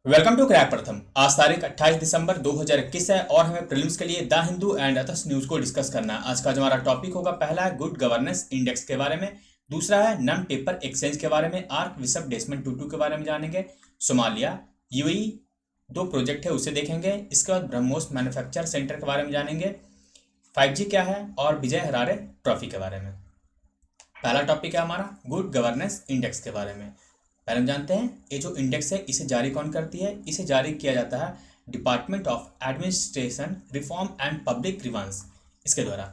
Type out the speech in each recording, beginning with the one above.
Welcome to crack प्रथम। आज तारीख 28 दिसंबर 2021 है और हमें प्रीलिम्स के लिए the Hindu and others news को डिस्कस करना है। आज का जो हमारा टॉपिक होगा, पहला है गुड गवर्नेंस इंडेक्स के बारे में, दूसरा है नन पेपर एक्सचेंज के बारे में, आर्क बिशप डेसमंड टूटू के बारे में जानेंगे, सोमालिया यूएई दो प्रोजेक्ट है उसे देखेंगे, इसके बाद ब्रह्मोस मैन्युफैक्चर सेंटर के बारे में जानेंगे, 5G क्या है और विजय हरारे ट्रॉफी के बारे में। पहला टॉपिक है हमारा गुड गवर्नेंस इंडेक्स के बारे में। पहले हम जानते हैं ये जो इंडेक्स है इसे जारी कौन करती है। इसे जारी किया जाता है department of administration reform and public grievance, इसके द्वारा।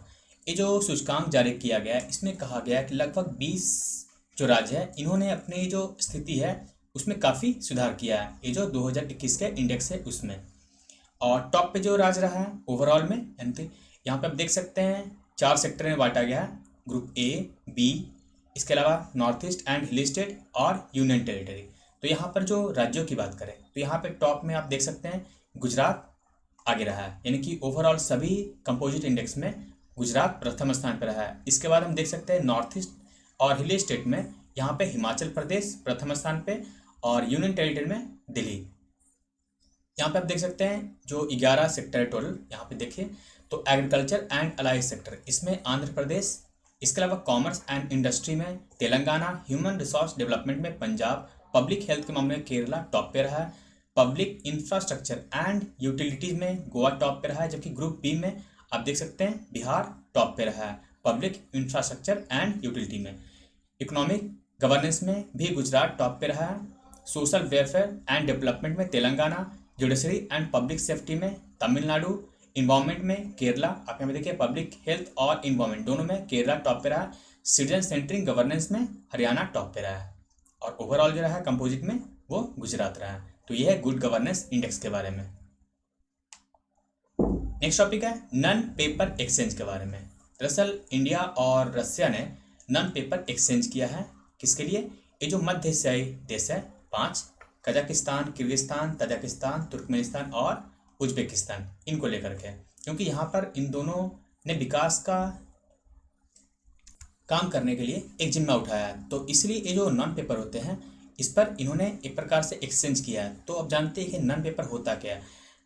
ये जो सूचकांक जारी किया गया है इसमें कहा गया है कि लगभग 20 जो राज्य है इन्होंने अपनी जो स्थिति है उसमें काफ़ी सुधार किया है। ये जो 2021 के इंडेक्स है उसमें, और टॉप पे जो राज्य रहा है ओवरऑल में, यानी कि यहाँ पे आप देख सकते हैं 4 सेक्टर में बांटा गया है, ग्रुप ए, बी, इसके अलावा north east and hill state और यूनियन टेरिटरी। तो यहाँ पर जो राज्यों की बात करें तो यहाँ पे टॉप में आप देख सकते हैं गुजरात आगे रहा है, यानी कि ओवरऑल सभी कंपोजिट इंडेक्स में गुजरात प्रथम स्थान पर रहा है। इसके बाद हम देख सकते हैं नॉर्थ ईस्ट और हिल स्टेट में यहाँ पे हिमाचल प्रदेश प्रथम स्थान पे और यूनियन टेरिटरी में दिल्ली। यहाँ पे आप देख सकते हैं जो 11 सेक्टर है टोटल, यहाँ पे देखिए तो एग्रीकल्चर एंड अलाइड सेक्टर इसमें आंध्र प्रदेश, इसके अलावा कॉमर्स एंड इंडस्ट्री में तेलंगाना, ह्यूमन रिसोर्स डेवलपमेंट में पंजाब, पब्लिक हेल्थ के मामले में केरला टॉप पे रहा है, पब्लिक इंफ्रास्ट्रक्चर एंड यूटिलिटीज में गोवा टॉप पे रहा है, जबकि ग्रुप बी में आप देख सकते हैं बिहार टॉप पे रहा है पब्लिक इंफ्रास्ट्रक्चर एंड यूटिलिटी में। इकोनॉमिक गवर्नेंस में भी गुजरात टॉप पे रहा है, सोशल वेलफेयर एंड डेवलपमेंट में Telangana, judiciary and public safety में तमिलनाडु, इन्वायरमेंट में केरला, आप यहाँ पे देखिए पब्लिक हेल्थ और इन्वायरमेंट दोनों में केरला टॉप पे रहा है, सिटीजन सेंटरिंग गवर्नेंस में हरियाणा टॉप पे रहा है, और ओवरऑल जो रहा है कंपोजिट में वो गुजरात रहा है। तो ये है गुड गवर्नेंस इंडेक्स के बारे में। नेक्स्ट टॉपिक है नन पेपर एक्सचेंज के बारे में। दरअसल इंडिया और रसिया ने नन पेपर एक्सचेंज किया है, किसके लिए? ये जो मध्य एशियाई देश है 5, कजाकिस्तान, किर्गिस्तान, तजाकिस्तान, तुर्कमेनिस्तान और उज्बेकिस्तान, इनको लेकर के, क्योंकि यहाँ पर इन दोनों ने विकास का काम करने के लिए एक जिम्मा उठाया है, तो इसलिए ये जो नॉन पेपर होते हैं इस पर इन्होंने एक प्रकार से एक्सचेंज किया है। तो अब जानते हैं कि नॉन पेपर होता क्या है।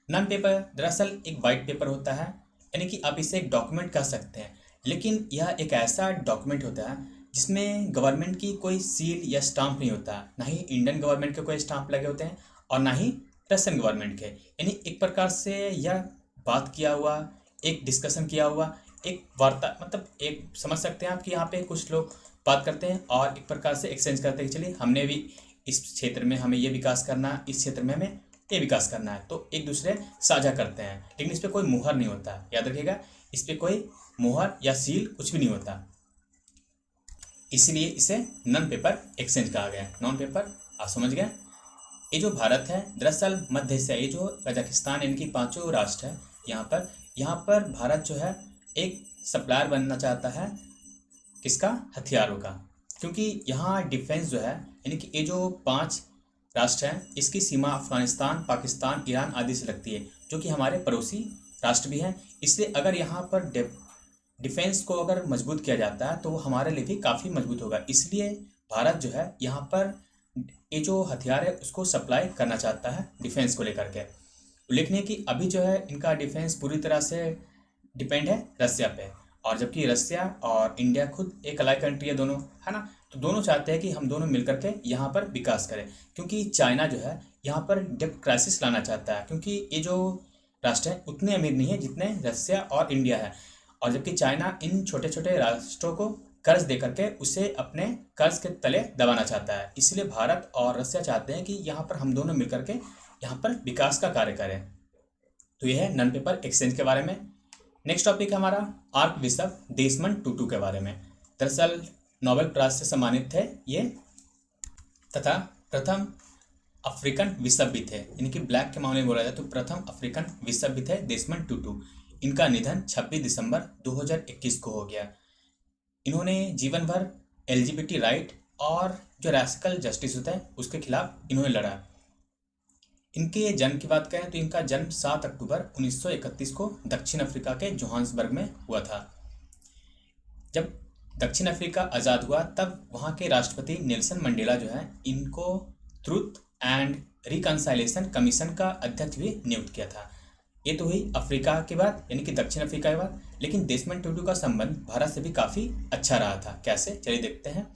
नॉन पेपर दरअसल एक वाइट पेपर होता है, यानी कि आप इसे एक डॉक्यूमेंट कह सकते हैं, लेकिन यह एक ऐसा डॉक्यूमेंट होता है जिसमें गवर्नमेंट की कोई सील या स्टाम्प नहीं होता, ना ही इंडियन गवर्नमेंट के कोई स्टाम्प लगे होते हैं और ना ही रशियन गवर्नमेंट के। यानी एक प्रकार से यह बात किया हुआ, एक डिस्कशन किया हुआ, एक वार्ता, मतलब एक समझ सकते हैं आप कि यहाँ पे कुछ लोग बात करते हैं और एक प्रकार से एक्सचेंज करते हैं कि चलिए हमने भी इस क्षेत्र में हमें ये विकास करना है, इस क्षेत्र में हमें ये विकास करना है, तो एक दूसरे साझा करते हैं, लेकिन इस पर कोई मुहर नहीं होता, याद रखिएगा, इस पर कोई मुहर या सील कुछ भी नहीं होता, इसलिए इसे नॉन पेपर एक्सचेंज कहा गया। नॉन पेपर आप समझ गए। ये जो भारत है दरअसल मध्य एशिया, ये जो कजाकिस्तान इनकी 5 राष्ट्र है, यहाँ पर भारत जो है एक सप्लायर बनना चाहता है, किसका? हथियारों का, क्योंकि यहाँ डिफेंस जो है, यानी कि ये जो 5 राष्ट्र हैं इसकी सीमा अफगानिस्तान, पाकिस्तान, ईरान आदि से लगती है, जो कि हमारे पड़ोसी राष्ट्र भी हैं। इसलिए अगर यहाँ पर डिफेंस को अगर मजबूत किया जाता है तो वो हमारे लिए भी काफ़ी मजबूत होगा, इसलिए भारत जो है यहाँ पर ये जो हथियार है उसको सप्लाई करना चाहता है डिफेंस को लेकर के। उल्लेखनीय है कि अभी जो है इनका डिफेंस पूरी तरह से डिपेंड है रसिया पे, और जबकि रसिया और इंडिया खुद एक अलाइ कंट्री है दोनों, है ना, तो दोनों चाहते हैं कि हम दोनों मिलकर के यहाँ पर विकास करें, क्योंकि चाइना जो है यहाँ पर डेब्ट क्राइसिस लाना चाहता है, क्योंकि ये जो राष्ट्र हैं उतने अमीर नहीं है जितने रसिया और इंडिया है, और जबकि चाइना इन छोटे छोटे राष्ट्रों को कर्ज दे करके उसे अपने कर्ज के तले दबाना चाहता है, इसलिए भारत और रसिया चाहते हैं कि यहाँ पर हम दोनों मिलकर के यहाँ पर विकास का कार्य करें। तो यह है नॉन पेपर एक्सचेंज के बारे में। नेक्स्ट टॉपिक है हमारा आर्क बिशप डेसमंड टूटू के बारे में। दरअसल नोबेल प्राइज से सम्मानित थे ये, तथा प्रथम अफ्रीकन बिशप भी थे, यानी कि ब्लैक के मामले में बोला जाए तो प्रथम अफ्रीकन बिशप भी थे डेसमंड टूटू। इनका निधन 26 दिसंबर 2021 को हो गया। इन्होंने जीवन भर एलजीबीटी राइट और जो रैसिकल जस्टिस होता है उसके खिलाफ इन्होंने लड़ा। इनके जन्म की बात करें तो इनका जन्म 7 अक्टूबर 1931 को दक्षिण अफ्रीका के जोहान्सबर्ग में हुआ था। जब दक्षिण अफ्रीका आज़ाद हुआ तब वहाँ के राष्ट्रपति नेल्सन मंडेला जो है इनको ट्रूथ एंड रिकंसाइलेशन कमीशन का अध्यक्ष भी नियुक्त किया था। ये तो हुई अफ्रीका के बाद, यानी कि दक्षिण अफ्रीका के बाद। लेकिन देशमन टुडू का संबंध भारत से भी काफ़ी अच्छा रहा था। कैसे, चलिए देखते हैं।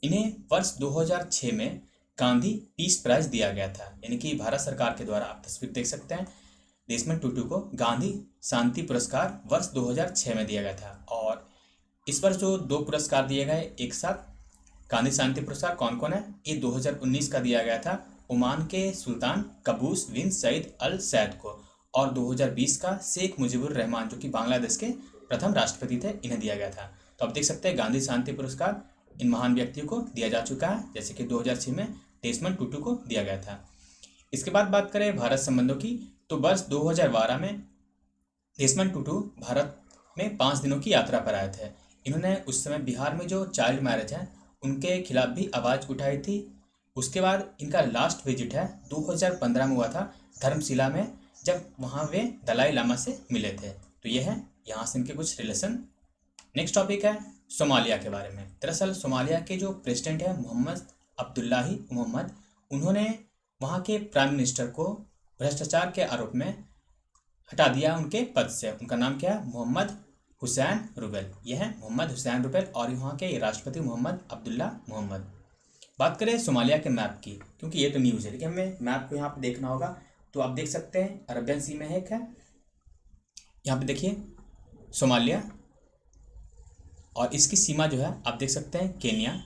इन्हें वर्ष 2006 में गांधी पीस प्राइज दिया गया था, यानी कि भारत सरकार के द्वारा। आप तस्वीर देख सकते हैं, देशमन टुडू को गांधी शांति पुरस्कार वर्ष 2006 में दिया गया था। और इस वर्ष जो 2 पुरस्कार दिए गए एक साथ, गांधी शांति पुरस्कार कौन कौन है, ये 2019 का दिया गया था ओमान के सुल्तान कबूस बिन सईद अल सैद को, और 2020 का शेख मुजीबुर रहमान, जो कि बांग्लादेश के प्रथम राष्ट्रपति थे, इन्हें दिया गया था। तो आप देख सकते हैं गांधी शांति पुरस्कार इन महान व्यक्तियों को दिया जा चुका है, जैसे कि 2006 में देशमन टुडू को दिया गया था। इसके बाद बात करें भारत संबंधों की, तो वर्ष 2012 में देशमन टुडू भारत में 5 दिनों की यात्रा पर आए थे। इन्होंने उस समय बिहार में जो चाइल्ड मैरिज है उनके खिलाफ भी आवाज़ उठाई थी। उसके बाद इनका लास्ट विजिट है 2015 में हुआ था धर्मशिला में, जब वहाँ वे दलाई लामा से मिले थे। तो ये है यहाँ से इनके कुछ रिलेशन। नेक्स्ट टॉपिक है सोमालिया के बारे में। दरअसल सोमालिया के जो प्रेसिडेंट है मोहम्मद अब्दुल्लाही मोहम्मद, उन्होंने वहाँ के प्राइम मिनिस्टर को भ्रष्टाचार के आरोप में हटा दिया उनके पद से। उनका नाम क्या है, मोहम्मद हुसैन रुबेल। यह है मोहम्मद हुसैन रुबेल, और वहाँ के राष्ट्रपति मोहम्मद अब्दुल्ला मोहम्मद। बात करें सोमालिया के मैप की, क्योंकि ये तो न्यूज़ है, लेकिन हमें मैप को यहाँ पे देखना होगा। तो आप देख सकते हैं अरबियन सी में एक है, यहाँ पे देखिए सोमालिया, और इसकी सीमा जो है आप देख सकते हैं केन्या,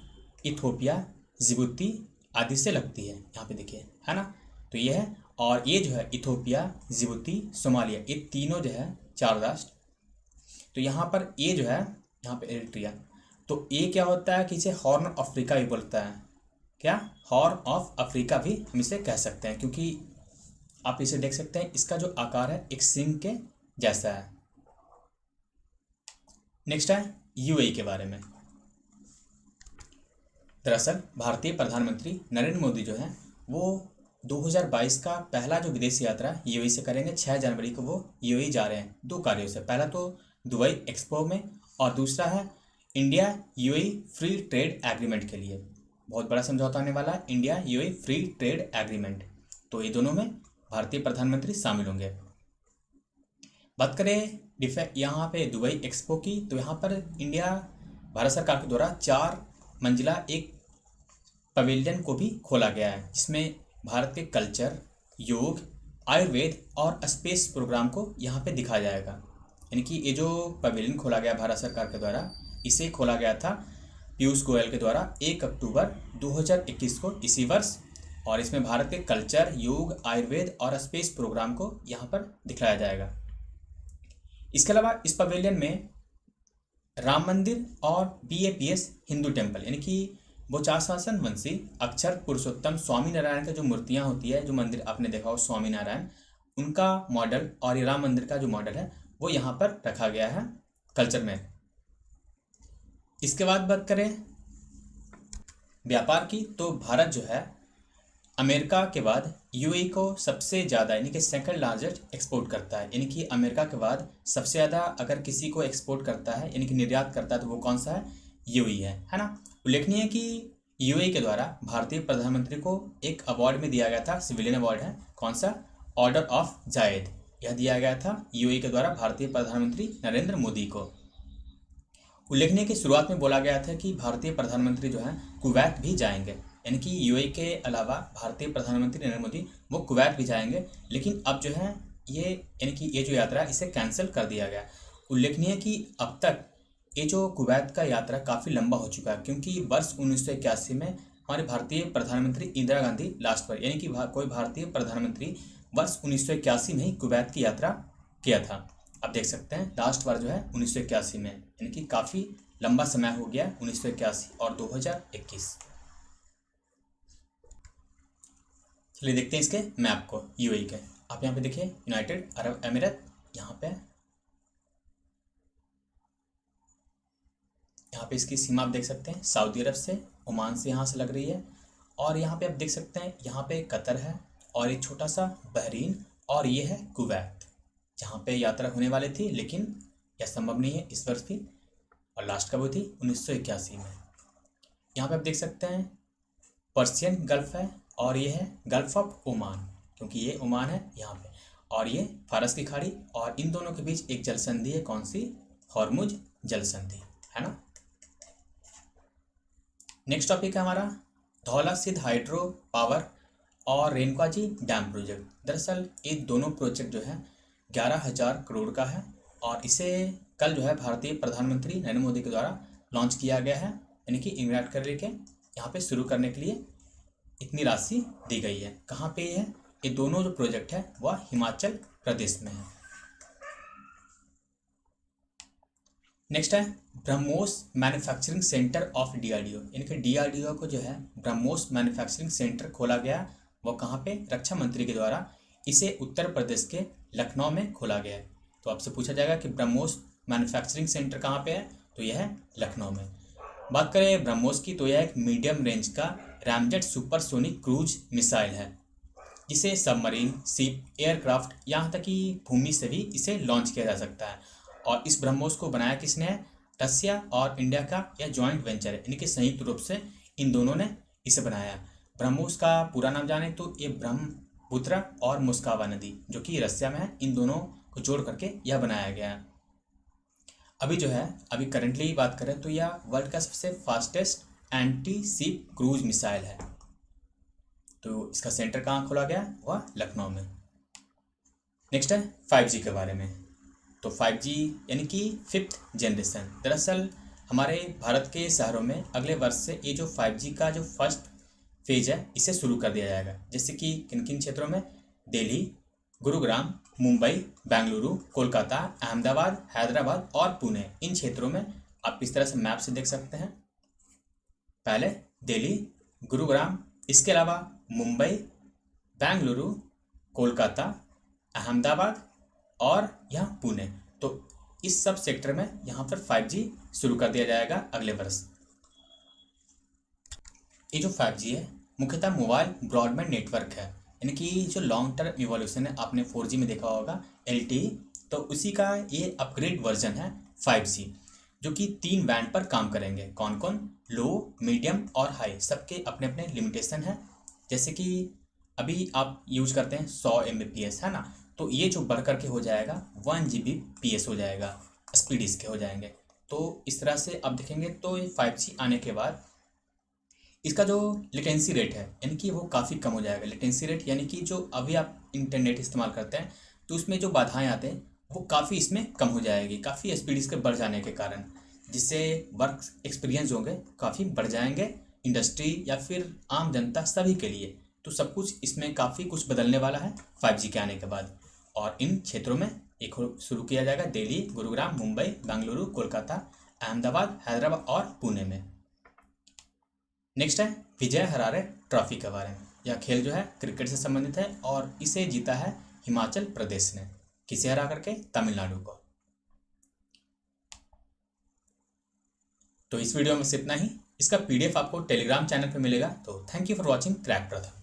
इथोपिया, जिबूती आदि से लगती है। यहाँ पे देखिए, है ना। तो ये है, और ये जो है इथोपिया, जिबूती, सोमालिया, ये तीनों जो है 4 राष्ट्र। तो यहाँ पर ये जो है, यहाँ पे एरिट्रिया, तो ये क्या होता है कि इसे हॉर्न ऑफ अफ्रीका भी बोलता है। क्या, हॉर्न ऑफ अफ्रीका भी हम इसे कह सकते हैं, क्योंकि आप इसे देख सकते हैं, इसका जो आकार है एक सिंह के जैसा है। नेक्स्ट है यूएई के बारे में। दरअसल भारतीय प्रधानमंत्री नरेंद्र मोदी जो है वो 2022 का पहला जो विदेशी यात्रा यूएई से करेंगे। 6 जनवरी को वो यूएई जा रहे हैं 2 कार्यों से। पहला तो दुबई एक्सपो में, और दूसरा है India UAE free trade agreement के लिए। बहुत बड़ा समझौता होने वाला है, India UAE free trade agreement. तो ये दोनों में भारतीय प्रधानमंत्री शामिल होंगे। बात करें यहाँ पे दुबई एक्सपो की, तो यहाँ पर इंडिया भारत सरकार के द्वारा 4 मंजिला एक पवेलियन को भी खोला गया है, जिसमें भारत के कल्चर, योग, आयुर्वेद और स्पेस प्रोग्राम को यहाँ पे दिखाया जाएगा। यानी कि ये जो पवेलियन खोला गया भारत सरकार के द्वारा, इसे खोला गया था पीयूष गोयल के द्वारा 1 अक्टूबर 2021 को, इसी वर्ष। और इसमें भारत के कल्चर, योग, आयुर्वेद और स्पेस प्रोग्राम को यहाँ पर दिखाया जाएगा। इसके अलावा इस पवेलियन में राम मंदिर और बीएपीएस हिंदू टेम्पल, यानी कि बोचाशासन वंशी अक्षर पुरुषोत्तम स्वामी नारायण की जो मूर्तियाँ होती है, जो मंदिर आपने देखा हो स्वामी नारायण, उनका मॉडल, और ये राम मंदिर का जो मॉडल है वो यहाँ पर रखा गया है कल्चर में। इसके बाद बात करें व्यापार की, तो भारत जो है अमेरिका के बाद यूएई को सबसे ज़्यादा, यानी कि सेकंड लार्जेस्ट एक्सपोर्ट करता है। यानी कि अमेरिका के बाद सबसे ज़्यादा अगर किसी को एक्सपोर्ट करता है, यानी कि निर्यात करता है, तो वो कौन सा है, यूएई है ना। उल्लेखनीय है कि यूएई के द्वारा भारतीय प्रधानमंत्री को एक अवार्ड में दिया गया था, सिविलियन अवार्ड है, कौन सा, ऑर्डर ऑफ जायद। यह दिया गया था यूएई के द्वारा भारतीय प्रधानमंत्री नरेंद्र मोदी को। उल्लेखनीय की शुरुआत में बोला गया था कि भारतीय प्रधानमंत्री जो है कुवैत भी जाएंगे, यानी कि यूएई के अलावा भारतीय प्रधानमंत्री नरेंद्र मोदी वो कुवैत भी जाएंगे, लेकिन अब जो है ये, यानी कि ये जो यात्रा इसे कैंसिल कर दिया गया। उल्लेखनीय कि अब तक ये जो कुवैत का यात्रा काफ़ी लंबा हो चुका है, क्योंकि वर्ष 1981 में हमारे भारतीय प्रधानमंत्री इंदिरा गांधी लास्ट पर, यानी कि कोई भारतीय प्रधानमंत्री वर्ष 1981 में ही कुवैत की यात्रा किया था। आप देख सकते हैं लास्ट बार जो है 1981 में, यानी कि काफ़ी लंबा समय हो गया 1981 और 2021। चलिए देखते हैं इसके मैप को यूएई के। आप यहाँ पे देखिए यूनाइटेड अरब अमीरात, यहाँ पे इसकी सीमा आप देख सकते हैं सऊदी अरब से, ओमान से यहाँ से लग रही है, और यहाँ पे आप देख सकते हैं यहाँ पे कतर है, और एक छोटा सा बहरीन, और ये है कुवैत, जहाँ पे यात्रा होने वाली थी, लेकिन यह संभव नहीं है इस वर्ष भी। और लास्ट कब हुई थी, 1981 में। यहाँ पे आप देख सकते हैं पर्शियन गल्फ है, और ये है गल्फ ऑफ ओमान, क्योंकि ये ओमान है यहाँ पे, और ये फारस की खाड़ी, और इन दोनों के बीच एक जल संधि है, कौन सी? हॉर्मुज जल संधि, है ना। नेक्स्ट टॉपिक है हमारा धौला सिद्ध हाइड्रो पावर और रेणुकाजी डैम प्रोजेक्ट। दरअसल ये दोनों प्रोजेक्ट जो है 11,000 करोड़ का है, और इसे कल जो है भारतीय प्रधानमंत्री नरेंद्र मोदी के द्वारा लॉन्च किया गया है, यानी कि इन्वेस्ट करने के यहाँ पे शुरू करने के लिए इतनी राशि दी गई है। कहाँ पे है? ये दोनों जो प्रोजेक्ट है वह हिमाचल प्रदेश में है। नेक्स्ट है BrahMos manufacturing centre of DRDO, यानी कि डीआरडीओ को जो है ब्रह्मोस मैन्युफैक्चरिंग सेंटर खोला गया। वो कहाँ पे? रक्षा मंत्री के द्वारा इसे उत्तर प्रदेश के लखनऊ में खोला गया है। तो आपसे पूछा जाएगा कि ब्रह्मोस मैन्युफैक्चरिंग सेंटर कहाँ पे है, तो यह है लखनऊ में। बात करें ब्रह्मोस की, तो यह एक मीडियम रेंज का रैमजेट सुपरसोनिक क्रूज मिसाइल है, जिसे सबमरीन, शिप, एयरक्राफ्ट, यहाँ तक कि भूमि से भी इसे लॉन्च किया जा सकता है। और इस ब्रह्मोस को बनाया किसने है? रसिया और इंडिया का यह जॉइंट वेंचर है, यानी कि संयुक्त रूप से इन दोनों ने इसे बनाया। ब्रह्मोस का पूरा नाम जाने तो ये ब्रह्मपुत्र और मुस्कावा नदी, जो कि रसिया में है, इन दोनों को जोड़ करके यह बनाया गया है। अभी करेंटली बात करें तो यह वर्ल्ड का सबसे fastest anti ship cruise missile है। तो इसका सेंटर कहाँ खोला गया? वह लखनऊ में। नेक्स्ट है 5G के बारे में। तो 5G यानी कि 5th जनरेशन। दरअसल हमारे भारत के शहरों में अगले वर्ष से ये जो 5G का जो फर्स्ट फेज है इसे शुरू कर दिया जाएगा। जैसे कि किन किन क्षेत्रों में? दिल्ली, गुरुग्राम, मुंबई, बेंगलुरु, कोलकाता, अहमदाबाद, हैदराबाद और पुणे, इन क्षेत्रों में आप इस तरह से मैप से देख सकते हैं। पहले दिल्ली, गुरुग्राम, इसके अलावा मुंबई, बेंगलुरु, कोलकाता, अहमदाबाद और यहाँ पुणे। तो इस सब सेक्टर में यहाँ पर 5G शुरू कर दिया जाएगा अगले वर्ष। ये जो 5G है मुख्यतः मोबाइल ब्रॉडबैंड नेटवर्क है, यानी कि जो लॉन्ग टर्म इवोल्यूशन है, आपने 4G में देखा होगा LTE, तो उसी का ये अपग्रेड वर्जन है 5G, जो कि 3 बैंड पर काम करेंगे। कौन कौन? लो, मीडियम और हाई, सबके अपने अपने लिमिटेशन है। जैसे कि अभी आप यूज करते हैं 100 Mbps, है ना, तो ये जो बढ़ करके हो जाएगा 1 Gbps हो जाएगा, स्पीड इसके हो जाएंगे। तो इस तरह से आप देखेंगे तो ये 5G आने के बाद इसका जो लेटेंसी रेट है, यानी कि वो काफ़ी कम हो जाएगा। लेटेंसी रेट यानी कि जो अभी आप इंटरनेट इस्तेमाल करते हैं तो उसमें जो बाधाएं आते हैं वो काफ़ी इसमें कम हो जाएगी, काफ़ी स्पीड इसके बढ़ जाने के कारण, जिससे वर्क एक्सपीरियंस होंगे काफ़ी बढ़ जाएंगे इंडस्ट्री या फिर आम जनता सभी के लिए। तो सब कुछ इसमें काफ़ी कुछ बदलने वाला है 5G के आने के बाद। और इन क्षेत्रों में एक शुरू किया जाएगा दिल्ली, गुरुग्राम, मुंबई, बेंगलुरु, कोलकाता, अहमदाबाद, हैदराबाद और पुणे में। नेक्स्ट है विजय हरारे ट्रॉफी के बारे में। यह खेल जो है क्रिकेट से संबंधित है और इसे जीता है हिमाचल प्रदेश ने। किसे हरा करके? तमिलनाडु को। तो इस वीडियो में सिर्फ इतना ही। इसका PDF आपको टेलीग्राम चैनल पे मिलेगा। तो thank you for watching crack प्रथम।